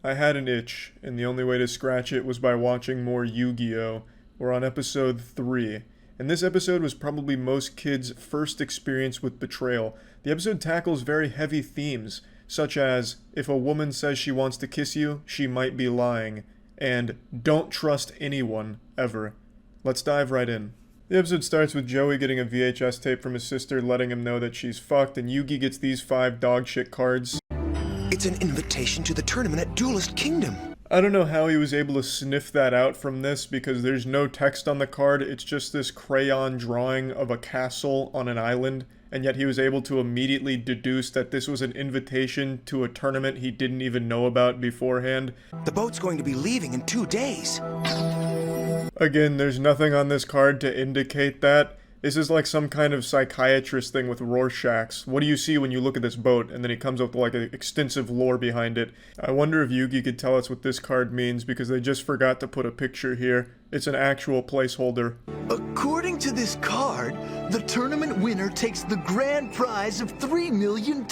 I had an itch, and the only way to scratch it was by watching more Yu-Gi-Oh! We're on episode 3, and this episode was probably most kids' first experience with betrayal. The episode tackles very heavy themes, such as, if a woman says she wants to kiss you, she might be lying, and don't trust anyone, ever. Let's dive right in. The episode starts with Joey getting a VHS tape from his sister letting him know that she's fucked, and Yugi gets these 5 dogshit cards. It's an invitation to the tournament at Duelist Kingdom. I don't know how he was able to sniff that out from this because there's no text on the card, it's just this crayon drawing of a castle on an island, and yet he was able to immediately deduce that this was an invitation to a tournament he didn't even know about beforehand. The boat's going to be leaving in 2 days. Again, there's nothing on this card to indicate that. This is like some kind of psychiatrist thing with Rorschach's. What do you see when you look at this boat? And then he comes up with like an extensive lore behind it. I wonder if Yugi could tell us what this card means because they just forgot to put a picture here. It's an actual placeholder. According to this card, the tournament winner takes the grand prize of $3 million.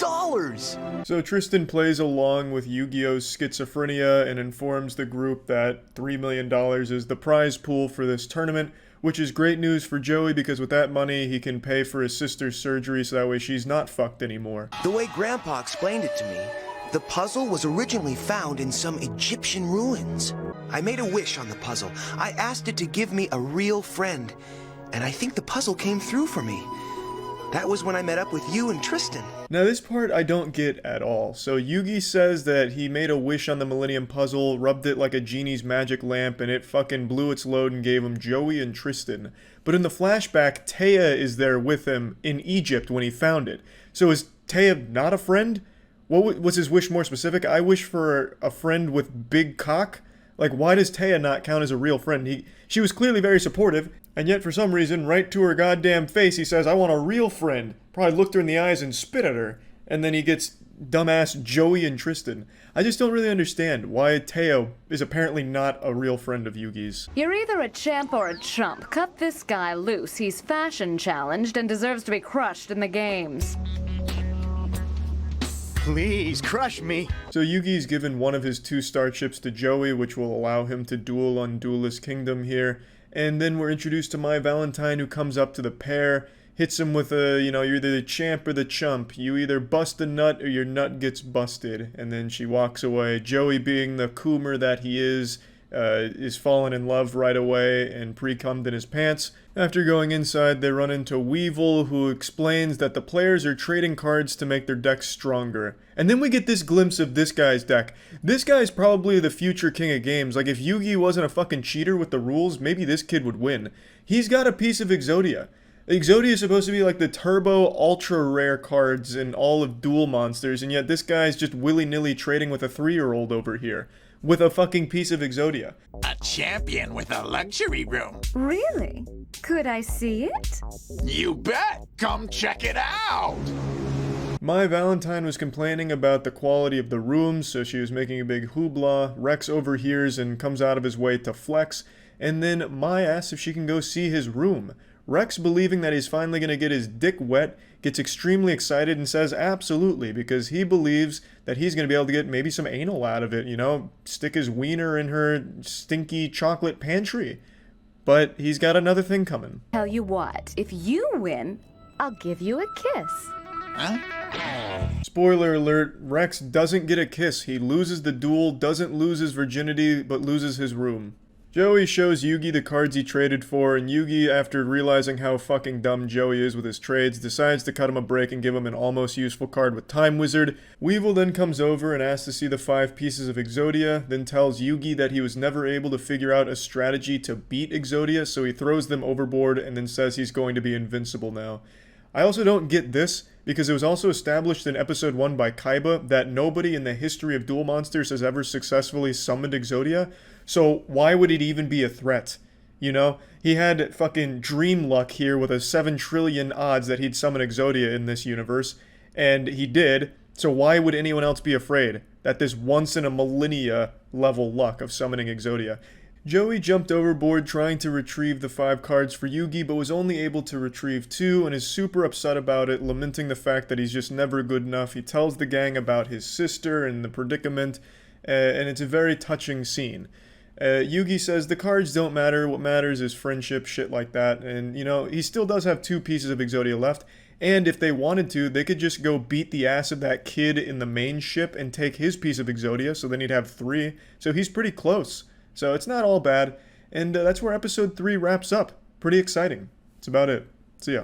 So Tristan plays along with Yu-Gi-Oh's schizophrenia and informs the group that $3 million is the prize pool for this tournament, which is great news for Joey because with that money he can pay for his sister's surgery so that way she's not fucked anymore. The way Grandpa explained it to me, the puzzle was originally found in some Egyptian ruins. I made a wish on the puzzle. I asked it to give me a real friend, and I think the puzzle came through for me. That was when I met up with you and Tristan. Now this part I don't get at all. So Yugi says that he made a wish on the Millennium Puzzle, rubbed it like a genie's magic lamp, and it fucking blew its load and gave him Joey and Tristan. But in the flashback, Taya is there with him in Egypt when he found it. So is Taya not a friend? What was his wish more specific? I wish for a friend with big cock? Like, why does Taya not count as a real friend? She was clearly very supportive, and yet for some reason, right to her goddamn face, he says, I want a real friend. Probably looked her in the eyes and spit at her. And then he gets dumbass Joey and Tristan. I just don't really understand why Taya is apparently not a real friend of Yugi's. You're either a champ or a chump. Cut this guy loose. He's fashion challenged and deserves to be crushed in the games. Please, crush me. So Yugi's given one of his 2 starships to Joey, which will allow him to duel on Duelist Kingdom here. And then we're introduced to My Valentine, who comes up to the pair, hits him with a, you're either the champ or the chump. You either bust a nut or your nut gets busted. And then she walks away. Joey, being the coomer that he is fallen in love right away and pre-cummed in his pants. After going inside, they run into Weevil, who explains that the players are trading cards to make their decks stronger. And then we get this glimpse of this guy's deck. This guy's probably the future king of games. Like, if Yugi wasn't a fucking cheater with the rules, maybe this kid would win. He's got a piece of Exodia. Exodia is supposed to be like the turbo ultra rare cards in all of Duel Monsters, and yet this guy's just willy-nilly trading with a 3-year-old over here. With a fucking piece of Exodia. A champion with a luxury room. Really? Could I see it? You bet! Come check it out! My Valentine was complaining about the quality of the rooms, so she was making a big hoopla. Rex overhears and comes out of his way to flex, and then Mai asks if she can go see his room. Rex, believing that he's finally going to get his dick wet, gets extremely excited and says absolutely, because he believes that he's going to be able to get maybe some anal out of it, stick his wiener in her stinky chocolate pantry. But he's got another thing coming. Tell you what, if you win, I'll give you a kiss. Huh? Spoiler alert, Rex doesn't get a kiss. He loses the duel, doesn't lose his virginity, but loses his room. Joey shows Yugi the cards he traded for, and Yugi, after realizing how fucking dumb Joey is with his trades, decides to cut him a break and give him an almost useful card with Time Wizard. Weevil then comes over and asks to see the 5 pieces of Exodia, then tells Yugi that he was never able to figure out a strategy to beat Exodia, so he throws them overboard and then says he's going to be invincible now. I also don't get this, because it was also established in episode 1 by Kaiba that nobody in the history of Duel Monsters has ever successfully summoned Exodia, so why would it even be a threat? He had fucking dream luck here with a 7 trillion odds that he'd summon Exodia in this universe, and he did, so why would anyone else be afraid that this once in a millennia level luck of summoning Exodia? Joey jumped overboard trying to retrieve the 5 cards for Yugi, but was only able to retrieve 2 and is super upset about it, lamenting the fact that he's just never good enough. He tells the gang about his sister and the predicament, and it's a very touching scene. Yugi says the cards don't matter, what matters is friendship, shit like that, and, you know, he still does have 2 pieces of Exodia left, and if they wanted to, they could just go beat the ass of that kid in the main ship and take his piece of Exodia, so then he'd have 3, so he's pretty close. So it's not all bad, and that's where episode 3 wraps up. Pretty exciting. That's about it. See ya.